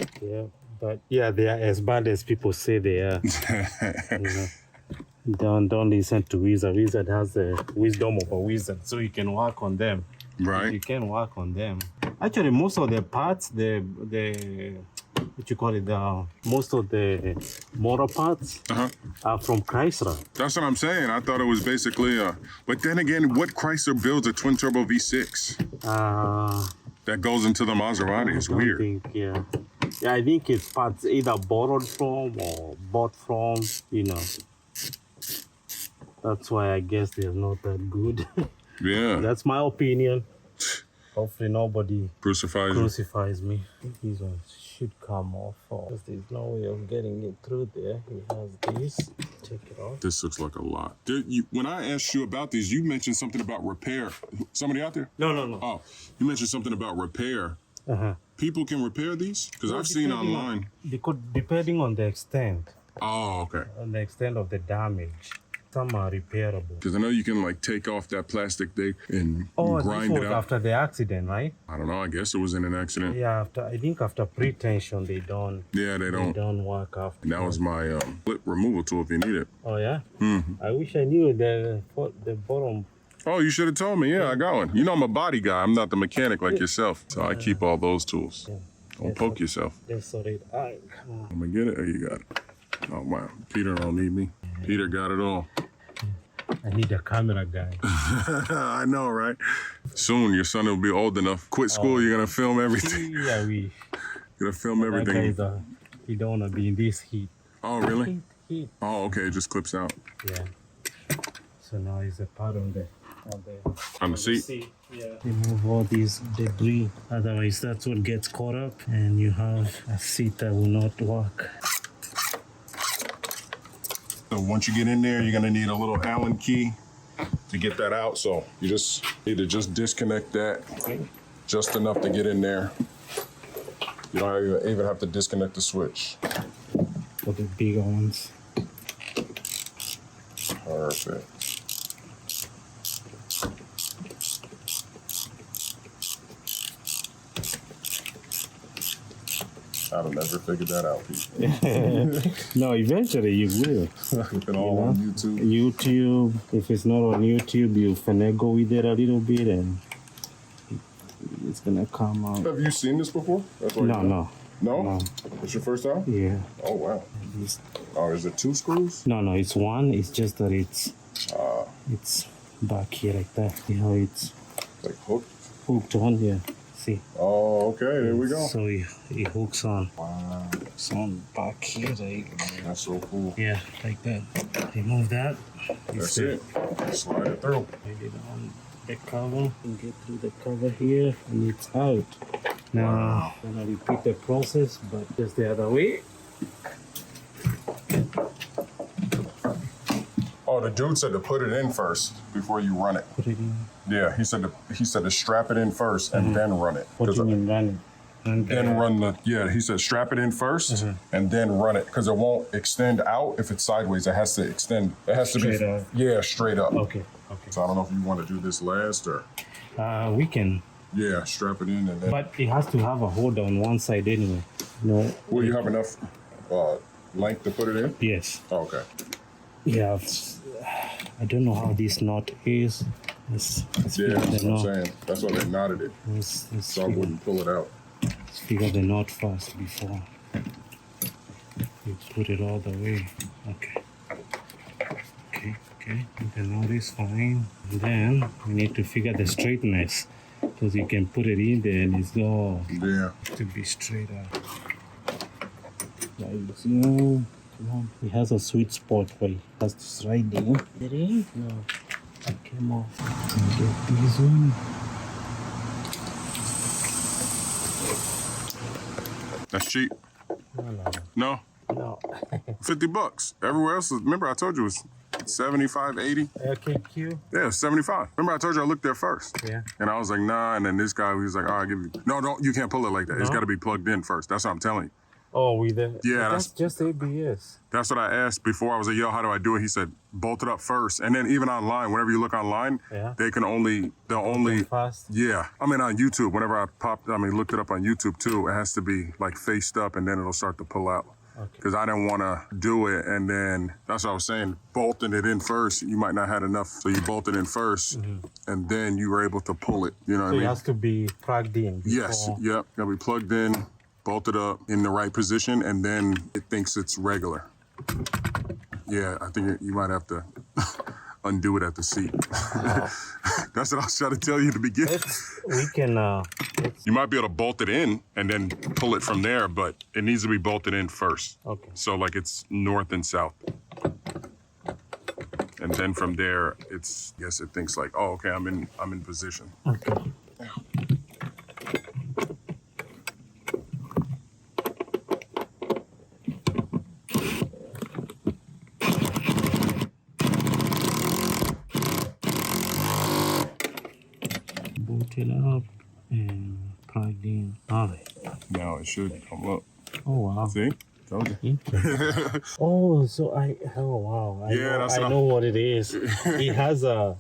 S2: But yeah, they are as bad as people say they are. Don't listen to Wizard. Wizard has the wisdom of a wizard, so you can work on them.
S1: Right.
S2: You can work on them. Actually, most of the parts, the what you call it, most of the motor parts are from Chrysler.
S1: That's what I'm saying. I thought it was basically but then again, what Chrysler builds a twin turbo V6? That goes into the Maserati. It's weird.
S2: Yeah, I think it's parts either borrowed from or bought from, That's why I guess they're not that good.
S1: Yeah.
S2: That's my opinion. Hopefully nobody
S1: crucifies
S2: me. These ones. should come off. Because there's no way of getting it through there. He has this. Take it off.
S1: This looks like a lot. When I asked you about these, you mentioned something about repair. Somebody out there?
S2: No.
S1: Oh, you mentioned something about repair.
S2: Uh-huh.
S1: People can repair these? Because I've seen online.
S2: Depending on the extent.
S1: Oh, okay.
S2: On the extent of the damage. Some are repairable.
S1: Because I know you can like take off that plastic thing and grind
S2: this
S1: it
S2: was
S1: out.
S2: after the accident, right?
S1: I don't know. I guess it was in an accident.
S2: Yeah, I think after pre-tension they don't.
S1: Yeah, they don't.
S2: They don't work after.
S1: And that was my flip removal tool if you need it.
S2: Oh yeah.
S1: Mm-hmm.
S2: I wish I knew the bottom.
S1: Oh, you should have told me. Yeah, I got one. You know I'm a body guy. I'm not the mechanic like yourself. So I keep all those tools.
S2: Yeah.
S1: Don't poke yourself.
S2: Just so it. Come on.
S1: I'm gonna get it. Oh, you got it. Oh wow. Peter don't need me. Peter got it all.
S2: I need a camera guy.
S1: I know, right? Soon your son will be old enough. Quit school, you're gonna film everything.
S2: Yeah,
S1: You're gonna film everything.
S2: He don't wanna be in this heat.
S1: Oh, really?
S2: Heat.
S1: Oh, okay. It just clips out.
S2: Yeah. So now it's a part on the
S1: seat.
S2: Yeah. Remove all these debris. Otherwise, that's what gets caught up, and you have a seat that will not work.
S1: So once you get in there, you're gonna need a little Allen key to get that out. So you just need to disconnect that just enough to get in there. You don't even have to disconnect the switch.
S2: For the bigger ones.
S1: Perfect. I'd have never figured that out, Pete.
S2: No, eventually you will.
S1: It's all on YouTube.
S2: YouTube. If it's not on YouTube, you finagle with it a little bit and it's gonna come out.
S1: Have you seen this before? That's what
S2: No?
S1: No? It's your first time?
S2: Yeah.
S1: Oh, wow. Oh, is it 2 screws?
S2: No, it's one. It's just that it's back here like that. See how it's
S1: Like hooked?
S2: hooked on? Yeah. See?
S1: Oh, okay. There we go.
S2: So it hooks on.
S1: Wow.
S2: It's on back here.
S1: That's so cool.
S2: Yeah, like that. Remove that.
S1: That's it. Slide it through.
S2: Put it on the cover and get through the cover here and it's out. Now, I'm gonna repeat the process, but just the other way.
S1: Oh, the dude said to put it in first before you run it.
S2: Put it in.
S1: Yeah, he said to strap it in first and then run it.
S2: What do you mean run it?
S1: Then run he said strap it in first and then run it because it won't extend out if it's sideways. It has to extend. It has to
S2: Straight
S1: be
S2: up.
S1: Yeah, straight up.
S2: Okay.
S1: So I don't know if you want to do this last or
S2: We can.
S1: yeah, strap it in and then.
S2: But it has to have a hold on one side anyway. No.
S1: Will you have enough length to put it in?
S2: Yes.
S1: Oh, okay.
S2: Yeah. I don't know how this knot is. Let's
S1: Yeah,
S2: figure
S1: that's
S2: the
S1: what I'm
S2: knot.
S1: saying. That's why they knotted it,
S2: Let's
S1: so I wouldn't pull it out.
S2: figure the knot first before you put it all the way. Okay. The knot is fine. And then we need to figure the straightness because you can put it in there and it's all
S1: Yeah.
S2: to be straight up. Like so. Come on. It has a sweet spot where it has to slide in. Ready? No. It came off. Get this one.
S1: That's cheap.
S2: No.
S1: No? $50. Everywhere else, remember I told you it was 75, 80?
S2: Okay, Q.
S1: Yeah, 75. Remember I told you I looked there first?
S2: Yeah.
S1: And I was like, nah, and then this guy, he was like, all right, give you. No, don't, you can't pull it like that. It's
S2: No?
S1: got to be plugged in first. That's what I'm telling you.
S2: Oh, with the
S1: Yeah,
S2: that's just ABS.
S1: That's what I asked before. I was like, yo, how do I do it? He said, bolt it up first. And then even online, whenever you look online,
S2: Yeah.
S1: they'll only,
S2: Fast.
S1: yeah. I mean, on YouTube, whenever I looked it up on YouTube too, it has to be like faced up and then it'll start to pull out.
S2: Okay.
S1: Because I didn't want to do it. And then that's what I was saying, bolting it in first, you might not have enough. So you bolt it in first and then you were able to pull it. You know what
S2: So
S1: I mean?
S2: it has to be plugged in.
S1: Yes,
S2: before-
S1: yep. Gotta be plugged in, bolted up in the right position, and then it thinks it's regular. Yeah, I think you might have to undo it at the seat. That's what I was trying to tell you at the beginning.
S2: We can.
S1: You might be able to bolt it in and then pull it from there, but it needs to be bolted in first.
S2: Okay.
S1: So like it's north and south. And then from there, I guess it thinks like, oh, okay, I'm in position.
S2: Okay. Boot it up and plug in. All right.
S1: Now it should come up.
S2: Oh wow.
S1: See? Told you.
S2: Interesting. Oh, so oh wow. I know what it is. He has a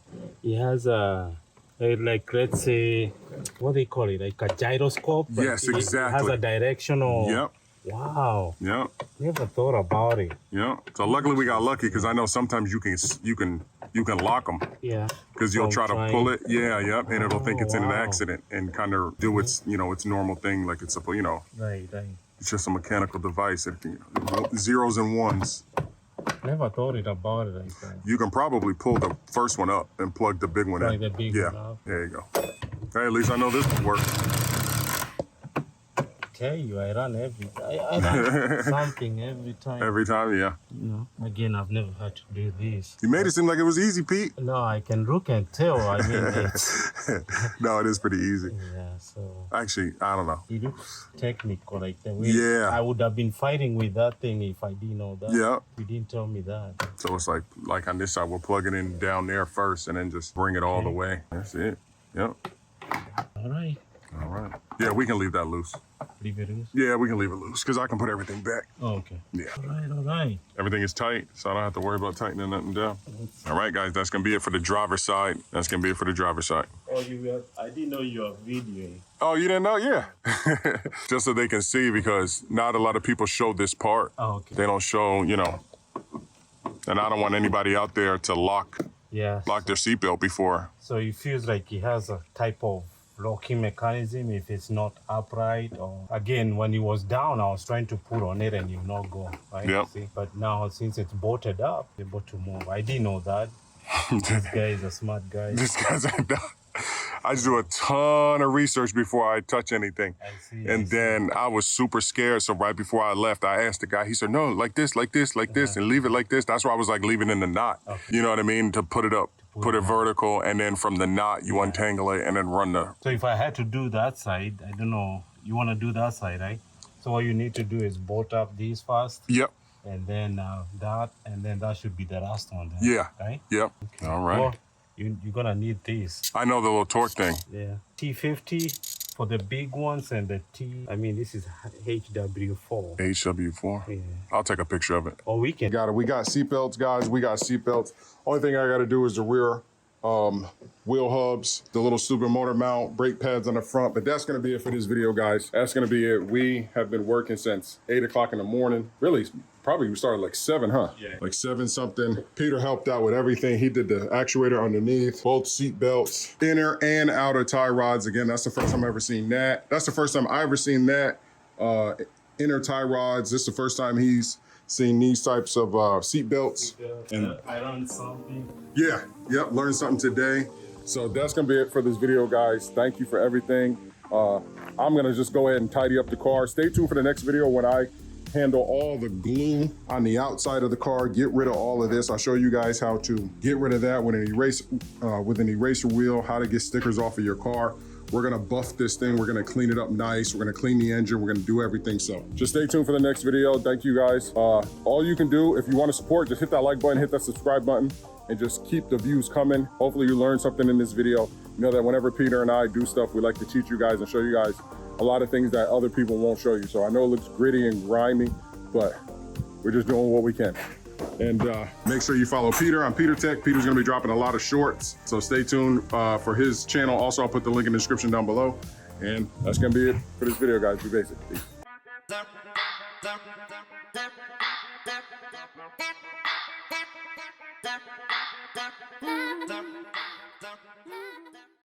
S2: like, let's say, what they call it, like a gyroscope. But
S1: Yes,
S2: it
S1: exactly.
S2: has a directional.
S1: Yep.
S2: Wow.
S1: Yep.
S2: Never thought about it.
S1: Yep. So luckily we got lucky because I know sometimes you can lock them.
S2: Yeah.
S1: Because you'll try to pull it. Yeah. Yep. And it'll think it's in an
S2: wow.
S1: accident and kind of do its its normal thing like it's supposed.
S2: Right.
S1: It's just a mechanical device. Zeros and ones.
S2: Never thought about it like that.
S1: You can probably pull the first one up and plug the big one
S2: Plug
S1: in.
S2: the big one up.
S1: There you go. Hey, at least I know this will work.
S2: Tell you, I run something every time.
S1: Every time, yeah.
S2: Again, I've never had to do this.
S1: You made it seem like it was easy, Pete.
S2: No, I can look and tell. I mean, it's...
S1: No, it is pretty easy.
S2: Yeah, so...
S1: Actually, I don't know.
S2: It looks technical like that.
S1: Yeah.
S2: I would have been fighting with that thing if I didn't know that.
S1: Yeah.
S2: You didn't tell me that.
S1: So it's like on this side, we'll plug it in down there first and then just bring it all the way. That's it. Yep.
S2: All right.
S1: All right. Yeah, we can leave that loose.
S2: Leave it loose?
S1: Yeah, we can leave it loose because I can put everything back.
S2: Oh, okay.
S1: Yeah.
S2: All right.
S1: Everything is tight, so I don't have to worry about tightening nothing down. All right, guys, that's going to be it for the driver's side. That's going to be it for the driver's side.
S2: Oh, I didn't know you were videoing.
S1: Oh, you didn't know? Yeah. Just so they can see because not a lot of people show this part.
S2: Oh, okay.
S1: They don't show, and I don't want anybody out there to lock their seatbelt before.
S2: So it feels like he has a type of locking mechanism if it's not upright, or again, when he was down, I was trying to pull on it and you not go, right?
S1: Yep.
S2: See? But now since it's bolted up, able to move. I didn't know that. This guy is a smart guy.
S1: This guy's I do a ton of research before I touch anything.
S2: I see.
S1: Then I was super scared. So right before I left, I asked the guy, he said, no, like this, and leave it like this. That's why I was like leaving in the knot. Okay. You know what I mean? To put it up, put it vertical, and then from the knot, you untangle it and then run the...
S2: So if I had to do that side, I don't know, you want to do that side, right? So what you need to do is bolt up these first.
S1: Yep.
S2: And then that, and then that should be the last one then.
S1: Yeah.
S2: Right?
S1: Yep. Okay. All right.
S2: Well, you're going to need this.
S1: I know the little torque thing.
S2: Yeah. T50 for the big ones and the this is HW4.
S1: HW4?
S2: Yeah.
S1: I'll take a picture of it.
S2: Oh, we can.
S1: Got it. We got seatbelts, guys. We got seatbelts. Only thing I got to do is the rear wheel hubs, the little super motor mount, brake pads on the front. But that's going to be it for this video, guys. That's going to be it. We have been working since 8 o'clock in the morning. Really, probably we started like 7, huh? Yeah. Like 7 something. Peter helped out with everything. He did the actuator underneath, both seat belts, inner and outer tie rods. Again, that's the first time I've ever seen that. That's the first time I ever seen that. Inner tie rods. This is the first time he's seen these types of seat belts. And
S2: I learned something.
S1: Yeah, yep, learned something today. So that's gonna be it for this video, guys. Thank you for everything. I'm gonna just go ahead and tidy up the car. Stay tuned for the next video when I handle all the glue on the outside of the car, get rid of all of this. I'll show you guys how to get rid of that with an eraser wheel, how to get stickers off of your car. We're gonna buff this thing. We're gonna clean it up nice. We're gonna clean the engine. We're gonna do everything. So just stay tuned for the next video. Thank you, guys. All you can do, if you wanna support, just hit that like button, hit that subscribe button, and just keep the views coming. Hopefully you learned something in this video. You know that whenever Peter and I do stuff, we like to teach you guys and show you guys a lot of things that other people won't show you. So I know it looks gritty and grimy, but we're just doing what we can. And make sure you follow Peter on Peter Tech. Peter's gonna be dropping a lot of shorts, so stay tuned for his channel. Also, I'll put the link in the description down below. And that's gonna be it for this video, guys. Be basic. Peace.